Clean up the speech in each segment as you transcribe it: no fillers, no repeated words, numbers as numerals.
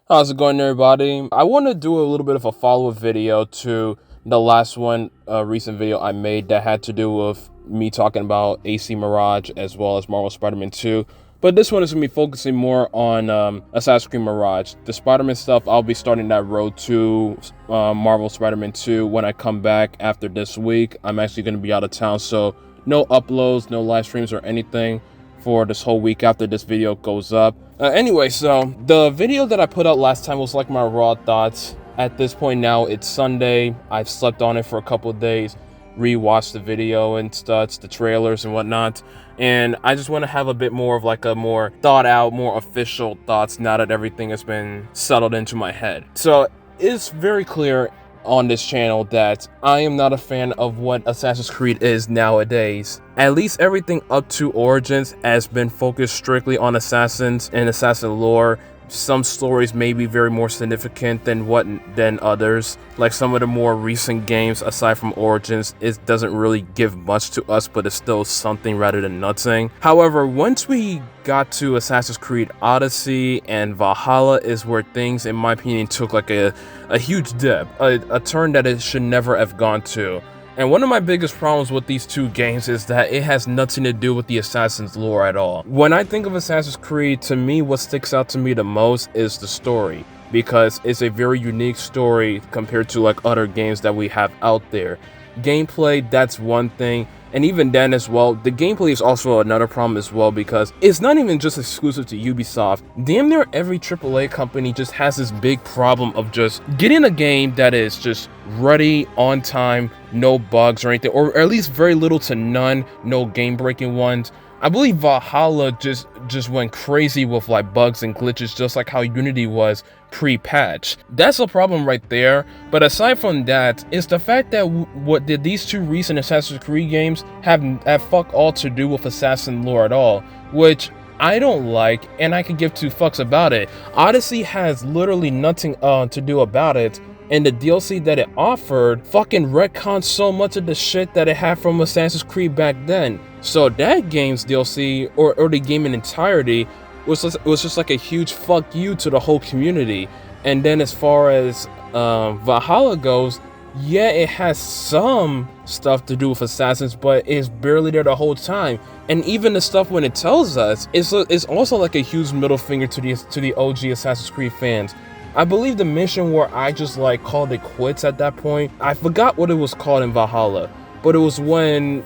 How's it going, everybody? I want to do a little bit of a follow-up video to the last one, recent video I made that had to do with me talking about AC Mirage as well as Marvel Spider-Man 2. But this one is going to be focusing more on Assassin's Creed Mirage. The Spider-Man stuff, I'll be starting that road to Marvel Spider-Man 2 when I come back after this week. I'm actually going to be out of town, so no uploads, no live streams or anything for this whole week after this video goes up. Anyway, so the video that I put out last time was like my raw thoughts. At this point now, it's Sunday. I've slept on it for a couple of days, rewatched the video and stuff, the trailers and whatnot. And I just want to have a bit more of like a more thought out, more official thoughts now that everything has been settled into my head. So it's very clear on this channel that I am not a fan of what Assassin's Creed is nowadays. At least everything up to Origins has been focused strictly on assassins and assassin lore. Some stories may be very more significant than others. Like some of the more recent games aside from Origins, it doesn't really give much to us, but it's still something rather than nothing. However, once we got to Assassin's Creed Odyssey and Valhalla is where things, in my opinion, took like a huge dip, a turn that it should never have gone to. And one of my biggest problems with these two games is that it has nothing to do with the Assassin's lore at all. When I think of Assassin's Creed, to me, what sticks out to me the most is the story, because it's a very unique story compared to like other games that we have out there. Gameplay, that's one thing. And even then as well, the gameplay is also another problem as well, because it's not even just exclusive to Ubisoft. Damn near every AAA company just has this big problem of just getting a game that is just ready, on time, no bugs or anything, or at least very little to none, no game-breaking ones. I believe Valhalla just went crazy with like bugs and glitches, just like how Unity was pre-patch. That's a problem right there. But aside from that, it's the fact that what did these two recent Assassin's Creed games have fuck all to do with assassin lore at all, which I don't like, and I could give two fucks about it. Odyssey has literally nothing to do about it, and the DLC that it offered fucking retconned so much of the shit that it had from Assassin's Creed back then. So that game's DLC, or the game in entirety, was just like a huge fuck you to the whole community. And then as far as Valhalla goes, yeah, it has some stuff to do with assassins, but it's barely there the whole time. And even the stuff when it tells us, it's also like a huge middle finger to the OG Assassin's Creed fans. I believe the mission where I just like called it quits at that point, I forgot what it was called in Valhalla, but it was when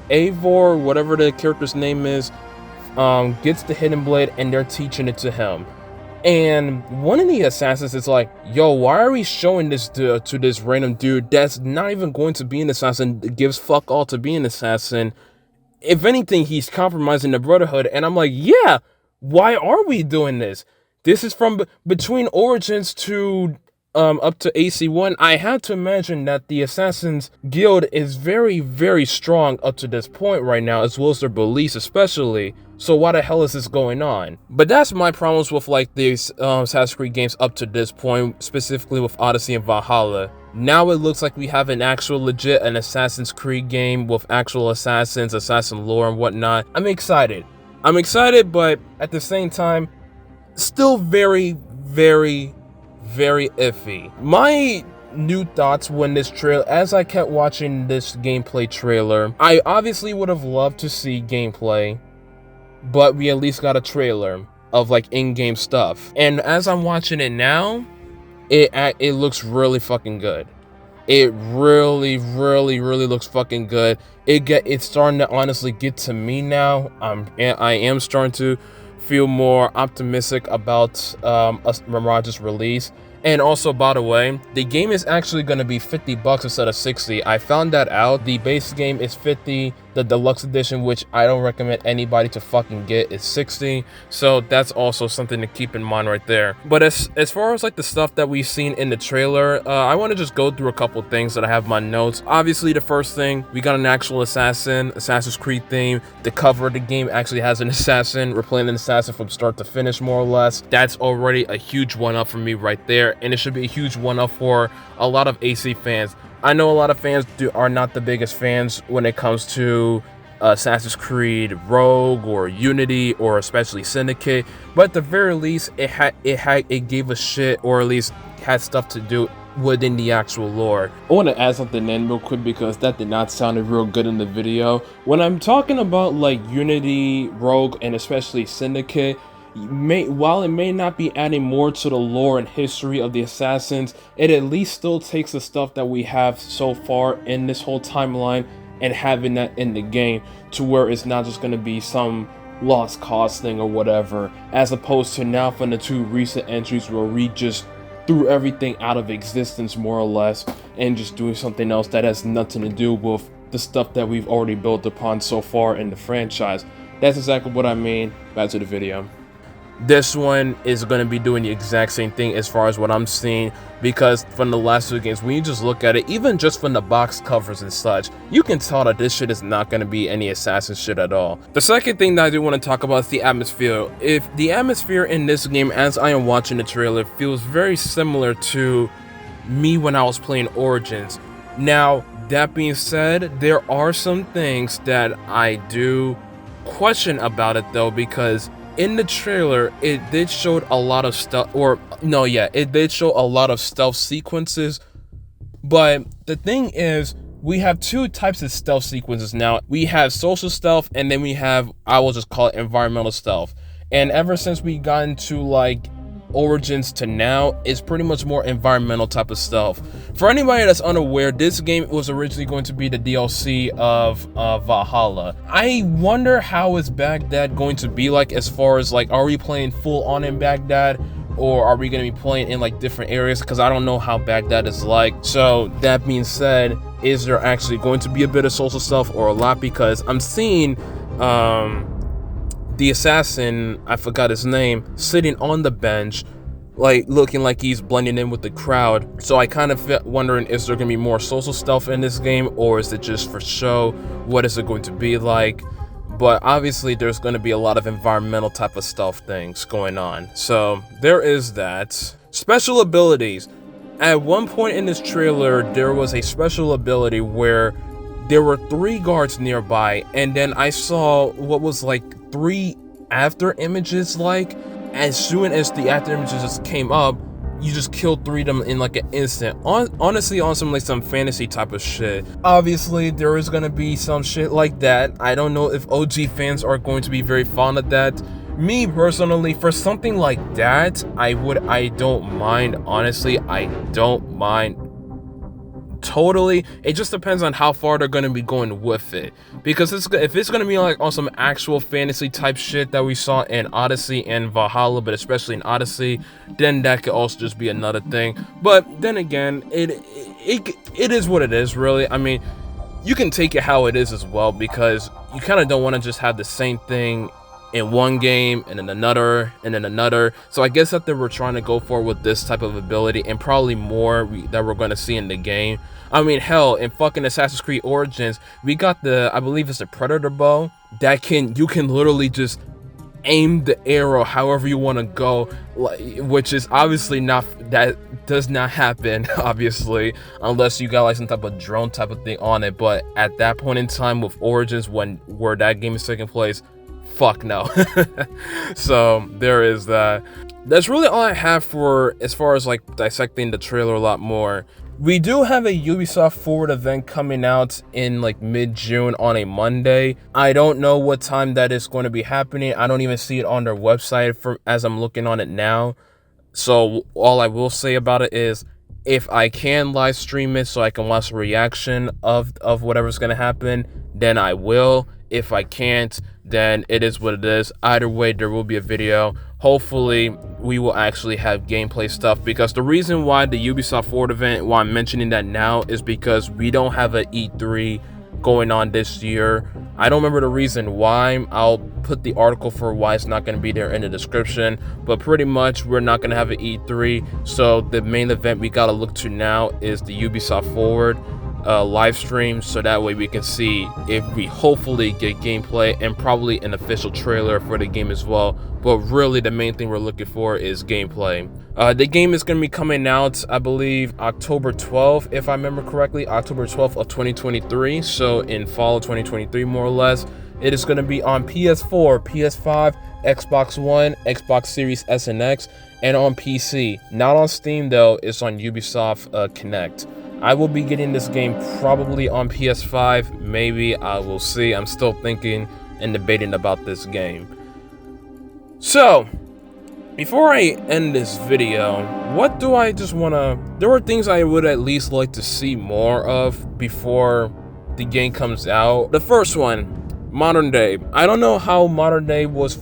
Eivor, whatever the character's name is, gets the hidden blade and they're teaching it to him. And one of the assassins is like, yo, why are we showing this to this random dude that's not even going to be an assassin, gives fuck all to be an assassin? If anything, he's compromising the Brotherhood. And I'm like, yeah, why are we doing this? This is from between Origins to up to AC1. I had to imagine that the Assassin's Guild is very, very strong up to this point right now, as well as their beliefs especially. So why the hell is this going on? But that's my problems with like these Assassin's Creed games up to this point, specifically with Odyssey and Valhalla. Now it looks like we have an actual legit Assassin's Creed game with actual assassins, assassin lore and whatnot. I'm excited, but at the same time, still very, very, very iffy. My new thoughts when this trailer, as I kept watching this gameplay trailer, I obviously would have loved to see gameplay, but we at least got a trailer of like in-game stuff. And as I'm watching it now, it looks really fucking good. It really, really, really looks fucking good. It's starting to honestly get to me now. I am starting to feel more optimistic about Mirage's release. And also, by the way, the game is actually going to be $50 instead of 60. I found that out. The base game is 50. The deluxe edition, which I don't recommend anybody to fucking get, is 60. So that's also something to keep in mind right there. But as far as like the stuff that we've seen in the trailer, I want to just go through a couple things that I have in my notes. Obviously, the first thing, we got an actual Assassin's Creed theme. The cover of the game actually has an assassin. We're playing an assassin from start to finish, more or less. That's already a huge one-up for me right there. And it should be a huge one-up for a lot of AC fans. I know a lot of fans are not the biggest fans when it comes to Assassin's Creed Rogue or Unity or especially Syndicate, but at the very least it gave a shit, or at least had stuff to do within the actual lore. I want to add something in real quick because that did not sound real good in the video. When I'm talking about like Unity, Rogue, and especially Syndicate, while it may not be adding more to the lore and history of the Assassins, it at least still takes the stuff that we have so far in this whole timeline and having that in the game to where it's not just going to be some lost cause thing or whatever, as opposed to now from the 2 recent entries where we just threw everything out of existence more or less and just doing something else that has nothing to do with the stuff that we've already built upon so far in the franchise. That's exactly what I mean. Back to the video. This one is going to be doing the exact same thing as far as what I'm seeing, because from the last 2 games, when you just look at it, even just from the box covers and such, you can tell that this shit is not going to be any assassin shit at all. The second thing that I do want to talk about is the atmosphere. If the atmosphere in this game, as I am watching the trailer, feels very similar to me when I was playing Origins. Now, that being said, there are some things that I do question about it though, because in the trailer, it did show a lot of stuff, it did show a lot of stealth sequences, but the thing is, we have 2 types of stealth sequences now. We have social stealth, and then we have, I will just call it environmental stealth. And ever since we got into like Origins to now, it's pretty much more environmental type of stealth. For anybody that's unaware, this game was originally going to be the DLC of Valhalla. I wonder how is Baghdad going to be like, as far as like, are we playing full on in Baghdad, or are we going to be playing in like different areas, because I don't know how Baghdad is like. So that being said, is there actually going to be a bit of social stealth or a lot? Because I'm seeing the assassin, I forgot his name, sitting on the bench, like looking like he's blending in with the crowd. So I kind of wondering, is there gonna be more social stuff in this game, or is it just for show? What is it going to be like? But obviously there's going to be a lot of environmental type of stealth things going on. So there is that. Special abilities. At one point in this trailer, there was a special ability where there were 3 guards nearby, and then I saw what was like 3 after images. Like, as soon as the after images just came up, you just killed 3 of them in like an instant. Honestly, on some like some fantasy type of shit. Obviously, there is gonna be some shit like that. I don't know if OG fans are going to be very fond of that. Me personally, for something like that, I don't mind. Honestly, I don't mind totally. It just depends on how far they're going to be going with it, because if it's going to be like on some actual fantasy type shit that we saw in Odyssey and Valhalla, but especially in Odyssey, then that could also just be another thing. But then again, it is what it is, really. I mean, you can take it how it is as well, because you kind of don't want to just have the same thing in one game and then another and then another. So I guess that they were trying to go for with this type of ability, and probably more that we're going to see in the game. I mean, hell, in fucking Assassin's Creed Origins, we got the, I believe it's the Preorder bow that you can literally just aim the arrow however you want to go, which is obviously not, that does not happen obviously unless you got like some type of drone type of thing on it. But at that point in time with Origins, where that game is taking place, fuck no. So there is that. That's really all I have for as far as like dissecting the trailer a lot more. We do have a Ubisoft Forward event coming out in like mid-June on a Monday. I don't know what time that is going to be happening. I don't even see it on their website as I'm looking on it now. So all I will say about it is, if I can live stream it so I can watch a reaction of whatever's going to happen, then I will. If I can't, then it is what it is. Either way, there will be a video. Hopefully, we will actually have gameplay stuff, because the reason why the Ubisoft Forward event, why I'm mentioning that now, is because we don't have an E3 going on this year. I don't remember the reason why. I'll put the article for why it's not going to be there in the description, but pretty much we're not going to have an E3. So the main event we got to look to now is the Ubisoft Forward live stream, so that way we can see if we hopefully get gameplay and probably an official trailer for the game as well but really the main thing we're looking for is gameplay. The game is going to be coming out, I believe, October 12th, if I remember correctly, October 12th of 2023, so in fall of 2023 more or less. It is going to be on PS4, PS5, Xbox One, Xbox Series S and X, and on PC. Not on Steam though, it's on Ubisoft Connect. I will be getting this game probably on PS5, maybe, I will see. I'm still thinking and debating about this game. So, before I end this video, what do I just wanna... There were things I would at least like to see more of before the game comes out. The first one, modern day. I don't know how modern day was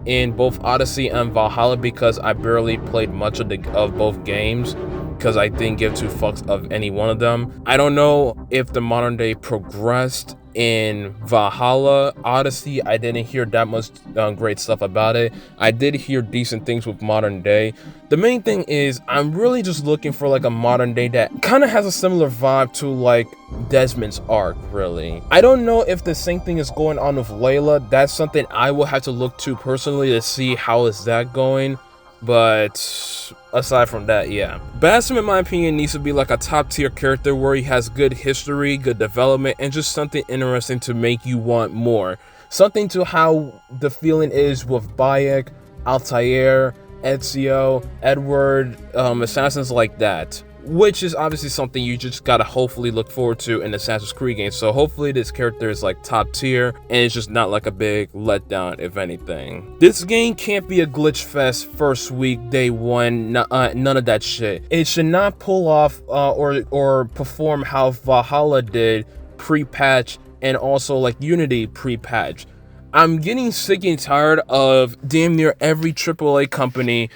in both Odyssey and Valhalla because I barely played much of both games because I didn't give two fucks of any one of them. I don't know if the modern day progressed in Valhalla. Odyssey, I didn't hear that much great stuff about it. I did hear decent things with modern day. The main thing is I'm really just looking for like a modern day that kind of has a similar vibe to like Desmond's arc, really. I don't know if the same thing is going on with Layla. That's something I will have to look to personally to see how is that going. But aside from that, yeah. Basim, in my opinion, needs to be like a top tier character where he has good history, good development, and just something interesting to make you want more. Something to how the feeling is with Bayek, Altair, Ezio, Edward, assassins like that. Which is obviously something you just gotta hopefully look forward to in Assassin's Creed games. So hopefully this character is like top tier and it's just not like a big letdown, if anything. This game can't be a glitch fest first week, day one, none of that shit. It should not pull off or perform how Valhalla did pre-patch and also like Unity pre-patch. I'm getting sick and tired of damn near every AAA company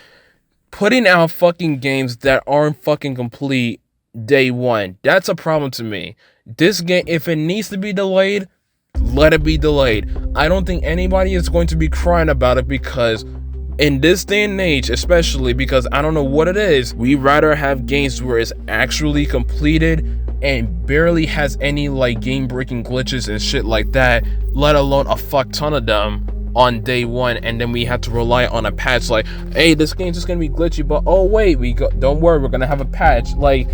putting out fucking games that aren't fucking complete day one. That's a problem to me. This game, if it needs to be delayed, let it be delayed. I don't think anybody is going to be crying about it because in this day and age, especially because I don't know what it is, we rather have games where it's actually completed and barely has any like game-breaking glitches and shit like that, let alone a fuck ton of them on day one, and then we have to rely on a patch like, hey, this game's just gonna be glitchy, but oh wait, don't worry, we're gonna have a patch. Like,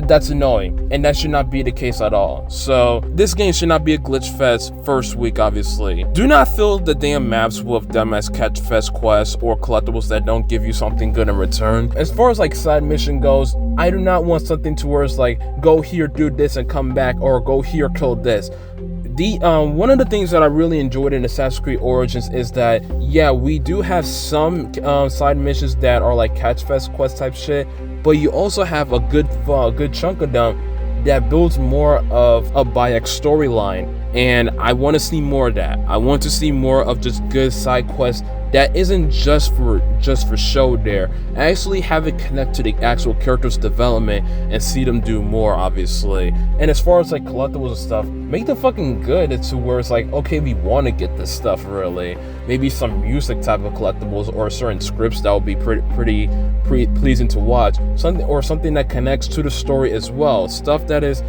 that's annoying, and that should not be the case at all. So this game should not be a glitch fest first week, obviously. Do not fill the damn maps with dumbass catch fest quests or collectibles that don't give you something good in return. As far as like side mission goes, I do not want something to where it's like, go here, do this, and come back, or go here, kill this. One of the things that I really enjoyed in Assassin's Creed Origins is that, yeah, we do have some side missions that are like catch fest quest type shit, but you also have a good chunk of them that builds more of a Bayek storyline, and I want to see more of that. I want to see more of just good side quests that isn't just for show there. Actually have it connect to the actual character's development and see them do more, obviously. And as far as like collectibles and stuff, make them fucking good to where it's like, okay, we want to get this stuff, really. Maybe some music type of collectibles or certain scripts that would be pretty pleasing to watch. Something that connects to the story as well. Stuff that is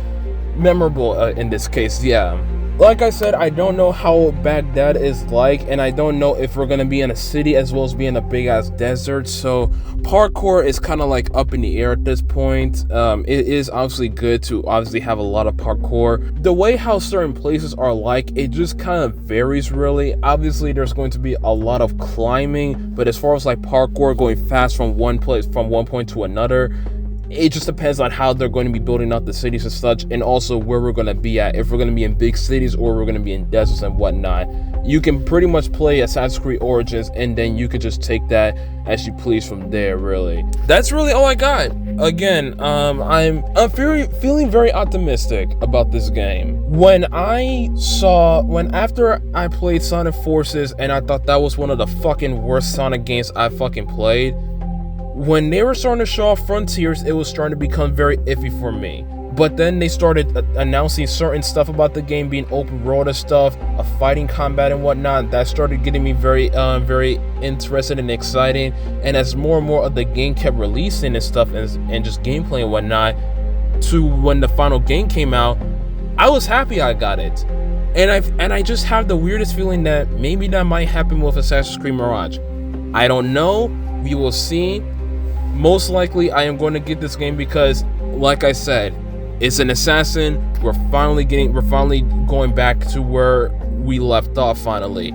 memorable in this case, yeah. Like I said, I don't know how Baghdad is like, and I don't know if we're gonna be in a city as well as be in a big ass desert, so parkour is kind of like up in the air at this point. It is obviously good to obviously have a lot of parkour. The way how certain places are like, it just kind of varies really. Obviously there's going to be a lot of climbing, but as far as like parkour going fast from one point to another, it just depends on how they're going to be building out the cities and such, and also where we're going to be at, if we're going to be in big cities or we're going to be in deserts and whatnot. You can pretty much play Assassin's Creed Origins and then you can just take that as you please from there, really. That's really all I got. Again, I'm feeling very optimistic about this game. After I played Sonic Forces and I thought that was one of the fucking worst Sonic games I fucking played, when they were starting to show off Frontiers, it was starting to become very iffy for me. But then they started announcing certain stuff about the game being open world and stuff, a fighting combat and whatnot. That started getting me very interested and exciting. And as more and more of the game kept releasing and stuff and just gameplay and whatnot, to when the final game came out, I was happy I got it. And I just have the weirdest feeling that maybe that might happen with Assassin's Creed Mirage. I don't know. We will see. Most likely, I am going to get this game because, like I said, it's an assassin. We're finally going back to where we left off. Finally,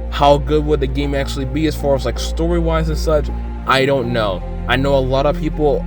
how good would the game actually be as far as like story-wise and such? I don't know. I know a lot of people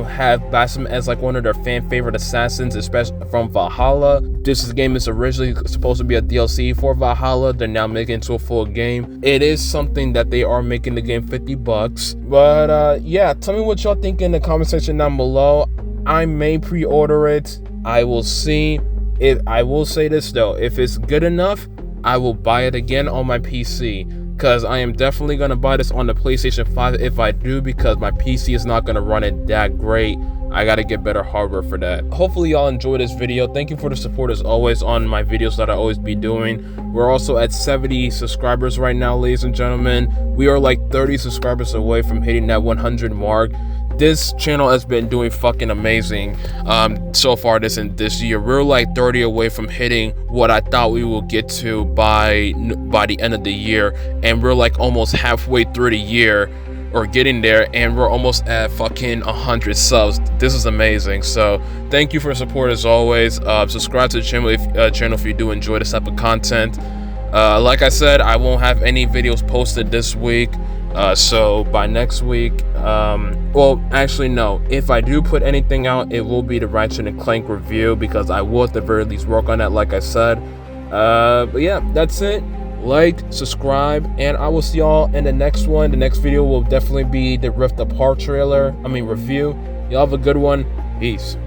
have Basim as like one of their fan favorite assassins, especially from Valhalla. This game is originally supposed to be a DLC for Valhalla. They're now making it into a full game. It is something that they are making the game $50. But yeah, tell me what y'all think in the comment section down below. I may pre-order it. I will see. If I will say this though, if it's good enough, I will buy it again on my PC. Because I am definitely going to buy this on the PlayStation 5 if I do, because my PC is not going to run it that great. I got to get better hardware for that. Hopefully y'all enjoyed this video. Thank you for the support as always on my videos that I always be doing. We're also at 70 subscribers right now, ladies and gentlemen. We are like 30 subscribers away from hitting that 100 mark. This channel has been doing fucking amazing so far this year. We're like 30 away from hitting what I thought we will get to by the end of the year, and we're like almost halfway through the year or getting there, and we're almost at fucking 100 subs. This is amazing. So thank you for your support as always. Subscribe to the channel if you do enjoy this type of content. Like I said, I won't have any videos posted this week. So by next week, well, actually no, if I do put anything out, it will be the Ratchet & Clank review, because I will at the very least work on that, like I said. But yeah, that's it. Like, subscribe, and I will see y'all in the next one. The next video will definitely be the Rift Apart review. Y'all have a good one. Peace.